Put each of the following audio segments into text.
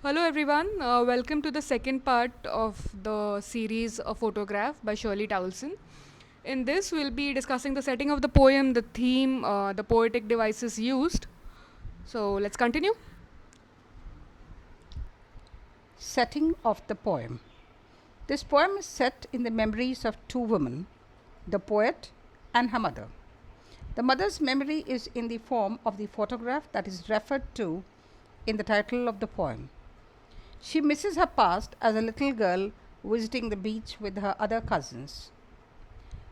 Hello everyone, welcome to the second part of the series A Photograph by Shirley Towlson. In this, we'll be discussing the setting of the poem, the theme, the poetic devices used. So let's continue. Setting of the poem. This poem is set in the memories of two women, the poet and her mother. The mother's memory is in the form of the photograph that is referred to in the title of the poem. She misses her past as a little girl visiting the beach with her other cousins.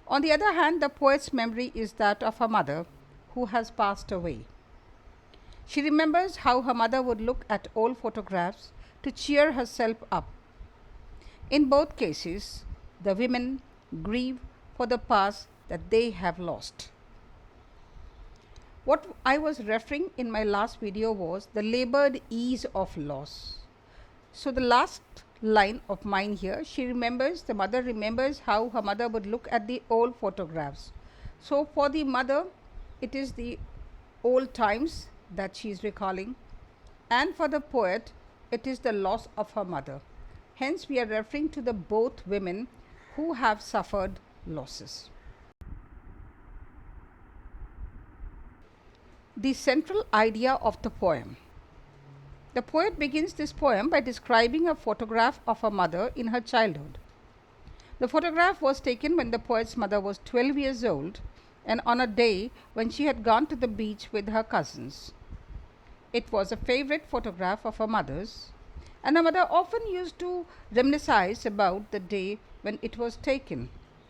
On the other hand, the poet's memory is that of her mother who has passed away. She remembers how her mother would look at old photographs to cheer herself up. In both cases, the women grieve for the past that they have lost. What I was referring in my last video was the labored ease of loss. So, the last line of mine here, the mother remembers how her mother would look at the old photographs. So, for the mother, it is the old times that she is recalling, and for the poet, it is the loss of her mother. Hence, we are referring to the both women who have suffered losses. The central idea of the poem. The poet begins this poem by describing a photograph of her mother in her childhood. The photograph was taken when the poet's mother was 12 years old and on a day when she had gone to the beach with her cousins. It was a favorite photograph of her mother's, and her mother often used to reminisce about the day when it was taken.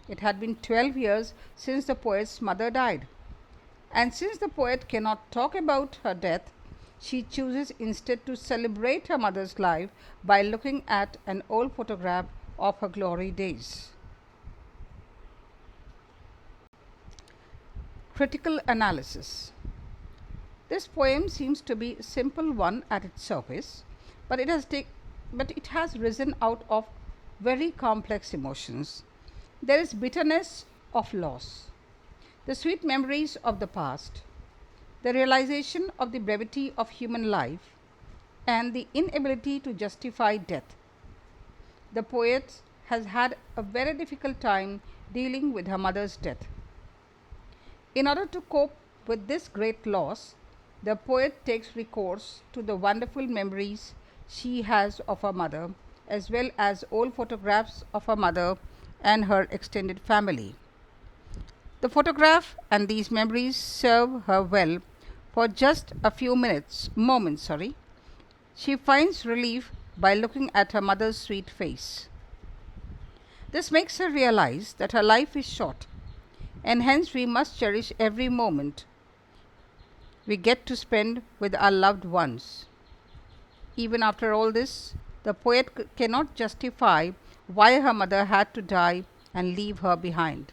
It had been 12 years since the poet's mother died. And since the poet cannot talk about her death, she chooses instead to celebrate her mother's life by looking at an old photograph of her glory days. Critical analysis. This poem seems to be a simple one at its surface, but it has risen out of very complex emotions. There is bitterness of loss, the sweet memories of the past, the realization of the brevity of human life, and the inability to justify death. The poet has had a very difficult time dealing with her mother's death. In order to cope with this great loss, the poet takes recourse to the wonderful memories she has of her mother, as well as old photographs of her mother and her extended family. The photograph and these memories serve her well for just a few moments. She finds relief by looking at her mother's sweet face. This makes her realize that her life is short, and hence we must cherish every moment we get to spend with our loved ones. Even after all this, the poet cannot justify why her mother had to die and leave her behind.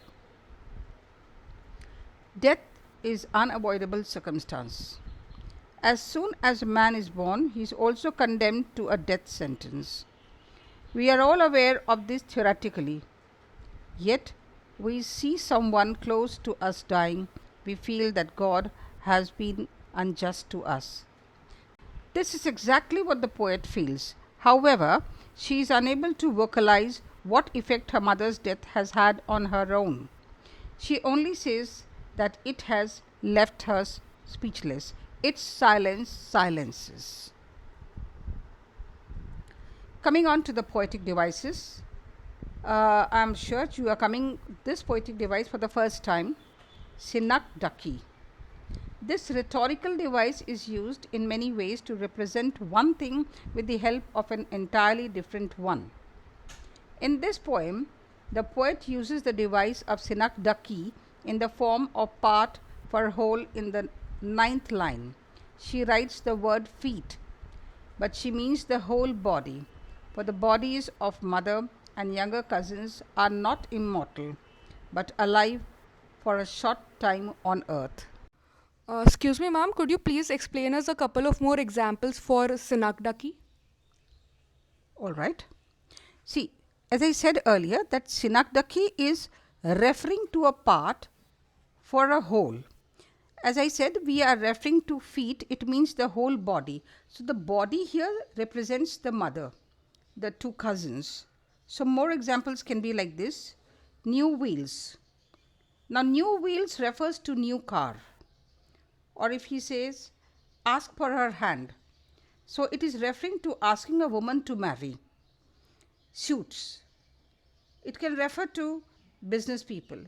Death is unavoidable circumstance. As soon as a man is born, he is also condemned to a death sentence. We are all aware of this theoretically. Yet, we see someone close to us dying, we feel that God has been unjust to us. This is exactly what the poet feels. However, she is unable to vocalize what effect her mother's death has had on her own. She only says that it has left her speechless. Its silence silences. Coming on to the poetic devices, I'm sure you are coming this poetic device for the first time, synecdoche. This rhetorical device is used in many ways to represent one thing with the help of an entirely different one. In this poem, the poet uses the device of synecdoche in the form of part for whole in the 9th line. She writes the word feet, but she means the whole body, for the bodies of mother and younger cousins are not immortal, but alive for a short time on earth. Excuse me, ma'am, could you please explain us a couple of more examples for synecdoche? All right. See, as I said earlier, that synecdoche is referring to a part for a whole. As I said, we are referring to feet, it means the whole body. So the body here represents the mother, the two cousins. So more examples can be like this. New wheels. Now, new wheels refers to new car. Or if he says, ask for her hand. So it is referring to asking a woman to marry. Suits. It can refer to business people.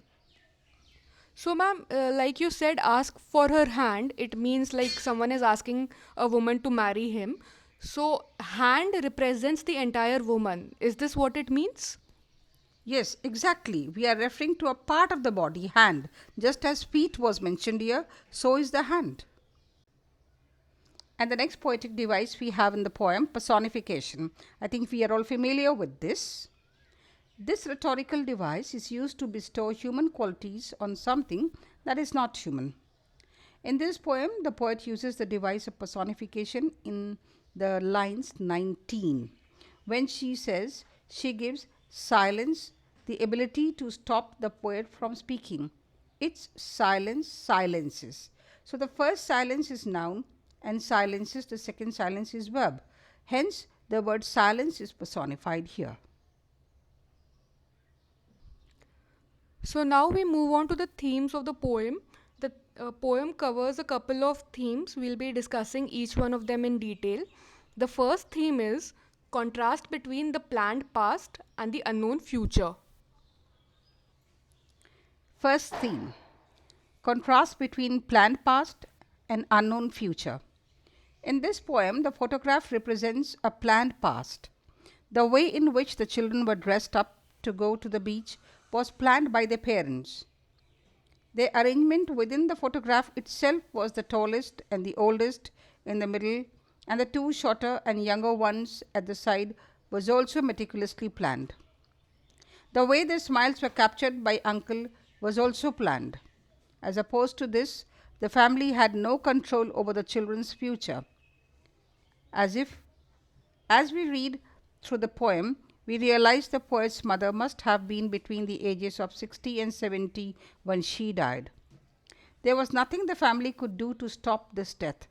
So, ma'am, like you said, ask for her hand. It means like someone is asking a woman to marry him. So, hand represents the entire woman. Is this what it means? Yes, exactly. We are referring to a part of the body, hand. Just as feet was mentioned here, so is the hand. And the next poetic device we have in the poem, personification. I think we are all familiar with this. This rhetorical device is used to bestow human qualities on something that is not human. In this poem, the poet uses the device of personification in the lines 19. When she says, she gives silence the ability to stop the poet from speaking. It's silence silences. So the first silence is noun and silences, the second silence is verb. Hence, the word silence is personified here. So now we move on to the themes of the poem. The poem covers a couple of themes. We'll be discussing each one of them in detail. The first theme is contrast between the planned past and the unknown future. First theme, contrast between planned past and unknown future. In this poem, the photograph represents a planned past. The way in which the children were dressed up to go to the beach was planned by their parents. The arrangement within the photograph itself was the tallest and the oldest in the middle, and the two shorter and younger ones at the side was also meticulously planned. The way their smiles were captured by uncle was also planned. As opposed to this, the family had no control over the children's future. As we read through the poem, we realize the poet's mother must have been between the ages of 60 and 70 when she died. There was nothing the family could do to stop this death.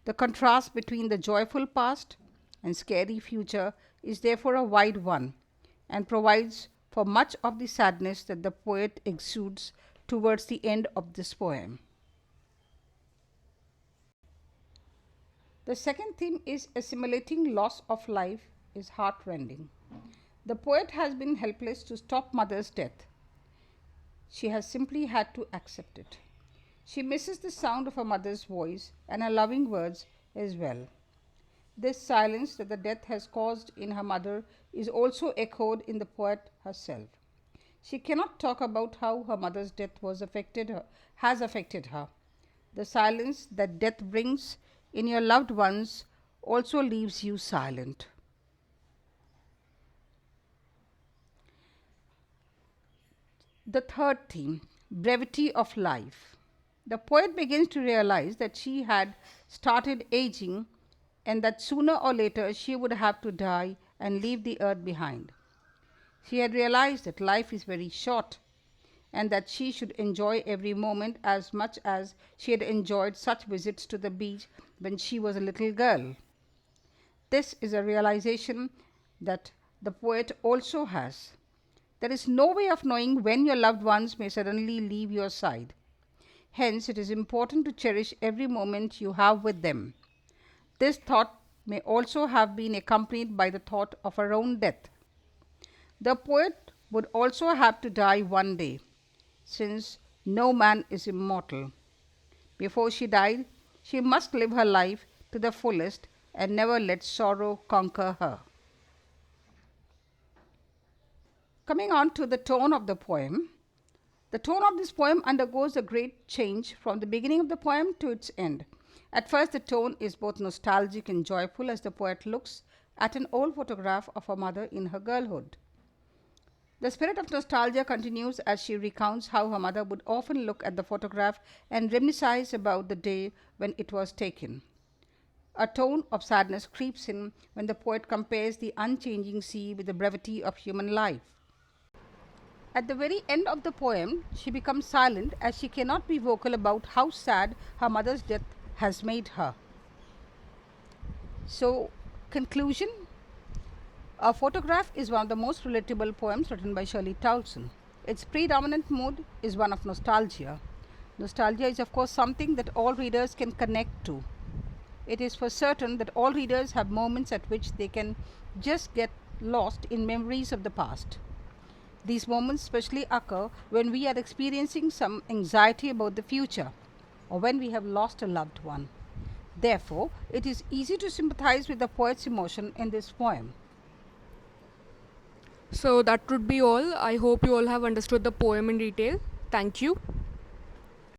The contrast between the joyful past and scary future is therefore a wide one and provides for much of the sadness that the poet exudes towards the end of this poem. The second theme is assimilating loss of life is heartrending. The poet has been helpless to stop mother's death. She has simply had to accept it. She misses the sound of her mother's voice and her loving words as well. This silence that the death has caused in her mother is also echoed in the poet herself. She cannot talk about how her mother's death has affected her. The silence that death brings in your loved ones also leaves you silent. The third theme, brevity of life. The poet begins to realize that she had started aging and that sooner or later she would have to die and leave the earth behind. She had realized that life is very short and that she should enjoy every moment as much as she had enjoyed such visits to the beach when she was a little girl. This is a realization that the poet also has. There is no way of knowing when your loved ones may suddenly leave your side. Hence, it is important to cherish every moment you have with them. This thought may also have been accompanied by the thought of her own death. The poet would also have to die one day, since no man is immortal. Before she died, she must live her life to the fullest and never let sorrow conquer her. Coming on to the tone of the poem, the tone of this poem undergoes a great change from the beginning of the poem to its end. At first, the tone is both nostalgic and joyful as the poet looks at an old photograph of her mother in her girlhood. The spirit of nostalgia continues as she recounts how her mother would often look at the photograph and reminisce about the day when it was taken. A tone of sadness creeps in when the poet compares the unchanging sea with the brevity of human life. At the very end of the poem, she becomes silent as she cannot be vocal about how sad her mother's death has made her. So, conclusion: A Photograph is one of the most relatable poems written by Shirley Towson. Its predominant mood is one of nostalgia. Nostalgia is, of course, something that all readers can connect to. It is for certain that all readers have moments at which they can just get lost in memories of the past. These moments especially occur when we are experiencing some anxiety about the future or when we have lost a loved one. Therefore, it is easy to sympathize with the poet's emotion in this poem. So that would be all. I hope you all have understood the poem in detail. Thank you.